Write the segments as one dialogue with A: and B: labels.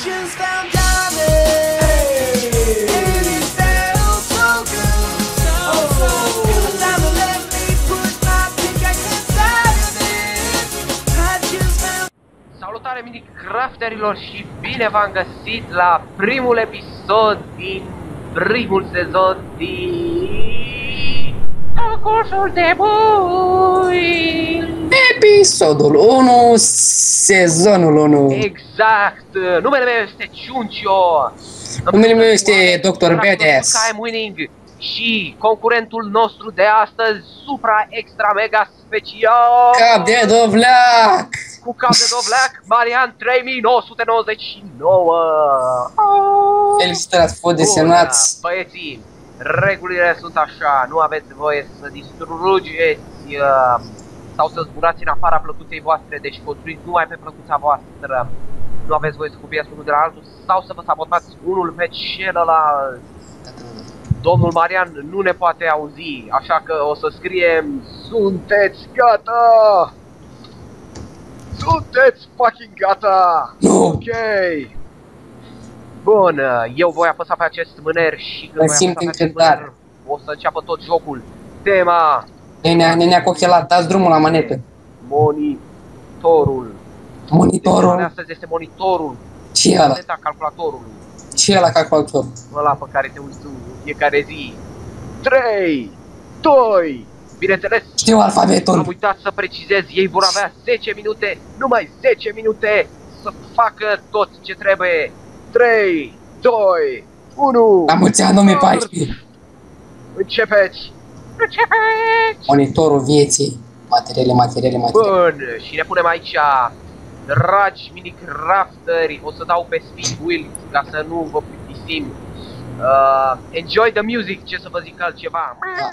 A: just found diamonds. And it felt so good. It was time to let me put my pickaxe inside of it. I just found.
B: Salutare Minecrafterilor și bine v-am găsit la primul episod din primul sezon din Concursul de Bui.
C: Episodul 1, sezonul 1.
B: Exact, numele meu este Ciuncio.
C: Numele meu este Dr. Badass.
B: I'm winning. Și concurentul nostru de astăzi, Supra Extra Mega Special
C: Cap de dovleac!
B: cu cap de dovleac, Marian 3999.
C: Felicitări, ați fost desemnați.
B: Băieții, regulile sunt așa, nu aveți voie să distrugeți sau să zburați în afara plăcuței voastre, deci construiți numai pe plăcuța voastră. Nu aveți voie să copiați unul de la altul sau să vă sabotați unul pe celălalt. Domnul Marian nu ne poate auzi, așa că o să scriem: sunteți gata! Sunteți fucking gata!
C: Nu!
B: Ok! Bun, eu voi apăsa pe acest mâner și când voi apăsa pe acest mâner o să înceapă tot jocul. Tema:
C: Nenea cochelat, dați drumul la manetă.
B: monitorul.
C: Monitorul?
B: Astăzi este monitorul.
C: Ce e ăla?
B: Moneta calculatorului.
C: Ce e ăla calculator?
B: Ăla pe care te uiți tu în fiecare zi. 3, 2, bineînțeles.
C: Știu alfabetul.
B: Am uitat să precizez, ei vor avea 10 minute, numai 10 minute să facă tot ce trebuie. 3, 2, 1.
C: La mulți ani 2014.
B: Începeți! Începeți!
C: Monitorul vieții. Materiale.
B: Bun, și ne punem aici, dragi Minecrafteri, o să dau pe speed wheel ca să nu vă plictisim. Enjoy the music, ce să vă zic altceva.
C: Da.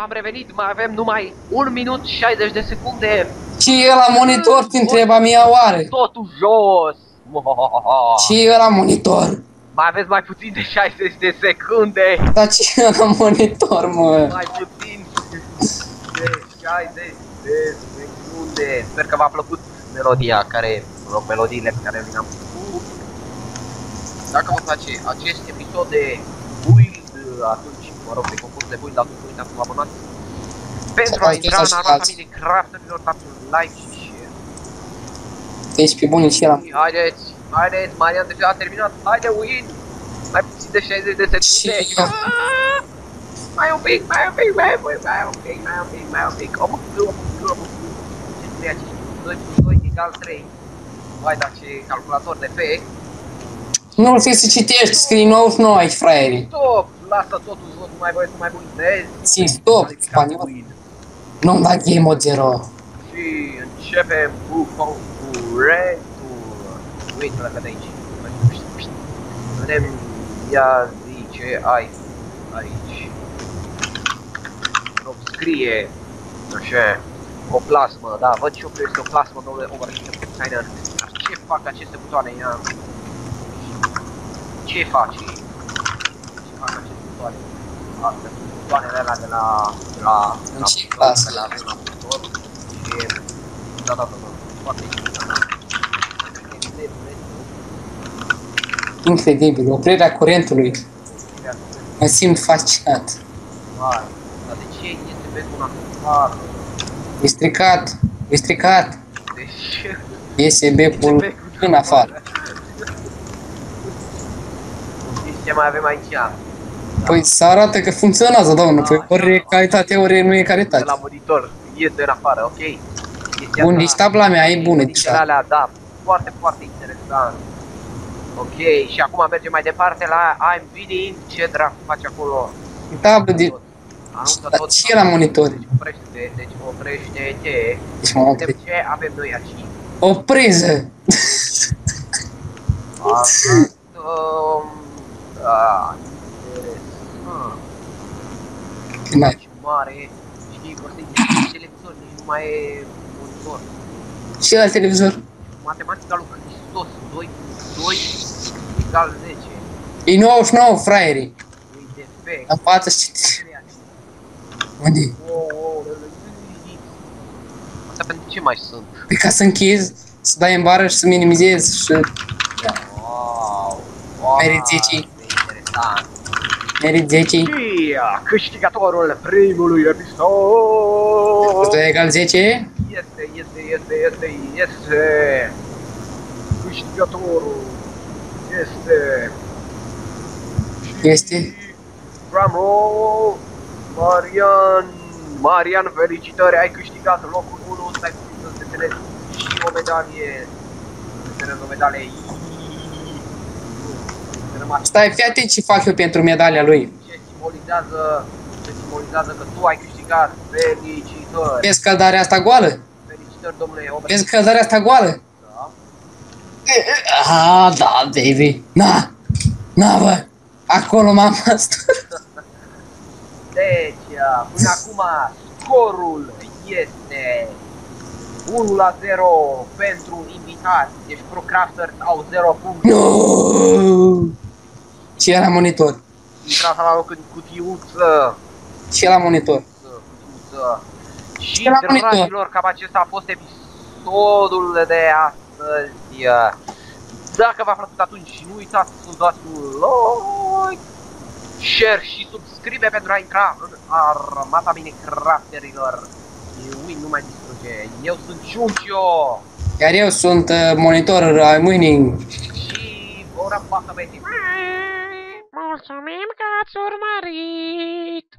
B: am revenit, mai avem numai 1 minut 60 de secunde.
C: Și e la monitor, te întreba mea oare?
B: Totul jos.
C: Și e la monitor?
B: Mai aveți mai puțin de 60 de secunde.
C: Dar ce e la monitor, mă?
B: Mai puțin de 60 de secunde. Sper că v-a plăcut melodia care, melodiile pe care le-am făcut. Dacă vă place acest episod de Build, atunci, mă rog, de concurs de Build, atunci nu uitați să vă abonați. Pentru a intra în armata mine crafterilor, dați un like și share.
C: Deci pe bun și ăla.
B: Haideți, Marian deja a terminat. Haide, win! Mai puțin de 60 de secunde.
C: Și eu.
B: Mai un pic. Ce 2 plus 2 egal 3. Vai, dar ce calculator de pe.
C: Nu știi să citești, scrii 99 aici, fraierii.
B: Stop! Lasă totul jos, nu mai voi să mai bun. Vezi?
C: Zi, stop, spaniol. Nu-mi da game mode 0.
B: Și începem cu concurentul. Uite-l că de aici. Vedem, ia zi ce ai aici. Nu scrie, așa, o plasmă, da, văd și eu că este o plasmă, domnule Overheater Designer. Ce fac aceste butoane, ia? Ce faci? Ce fac aceste butoane? Astea sunt butoanele alea de la
C: În ce clasă?
B: la motor. Și, da, foarte interesant.
C: Incredibil, oprirea curentului. Mă simt fascinat.
B: Vai, dar de ce este pe un afară?
C: E stricat, e stricat.
B: De ce?
C: Iese becul în afară.
B: Știți ce mai avem aici?
C: Păi să arată că funcționează, domnul. Păi ori e calitate, ori nu e
B: De
C: calitate.
B: la monitor, iese în afară, ok?
C: Bun, deci tabla mea e bună
B: Chestiile
C: deja.
B: alea, da, foarte, foarte interesant. Ok, și acum mergem mai departe la I'm Bidding. Ce dracu faci acolo?
C: Tablă de...
B: Anunță
C: Dar
B: tot.
C: ce e la monitor?
B: Deci oprește-te, deci oprește-te.
C: Deci mă
B: Vedem
C: opri.
B: ce avem noi aici.
C: O priză!
B: Arătăm... Da, interesant.
C: Mai.
B: Deci mare. Știi, vor să-i televizor, nici nu mai e monitor.
C: Și la televizor?
B: Matematica lui Hristos, 2 plus 2 egal 10.
C: E 99, fraierii.
B: E defect.
C: În față și... Unde?
B: Asta pentru ce mai sunt?
C: Pe ca să închizi, să dai în bară și să minimizezi și...
B: Wow,
C: Merit 10.
B: interesant.
C: Merit 10.
B: Și câștigătorul primului episod
C: 2 egal 10.
B: este câștigătorul
C: Este...
B: drumroll, Marian, felicitări, ai câștigat locul 1, stai puțin să desenezi și o medalie. Desenez o medalie.
C: Stai, fii atent ce fac eu pentru medalia lui.
B: Ce simbolizează că tu ai câștigat. Felicitări.
C: Vezi căldarea asta goală?
B: Felicitări, domnule Ober.
C: Vezi căldarea asta goală?
B: Da.
C: Ah, da, baby. Na, bă. Acolo m-am păstrat.
B: Deci, până acum, scorul este 1-0 pentru invitați. Deci ProCrafters au 0 puncte.
C: Nu. Ce e la monitor?
B: Intrați la loc în cutiuță.
C: Ce e la monitor?
B: Cutiuță. Și,
C: Ce la monitor?
B: dragilor, cam acesta a fost episodul de astăzi. Dacă v-a plăcut, atunci nu uitați să dați un like, share și subscribe pentru a intra în armata Minecrafterilor. Win nu mai distruge. Eu sunt Ciuncio.
C: Iar eu sunt monitor I'm winning.
B: Și ora pată, băieți.
D: Mulțumim că ați urmărit!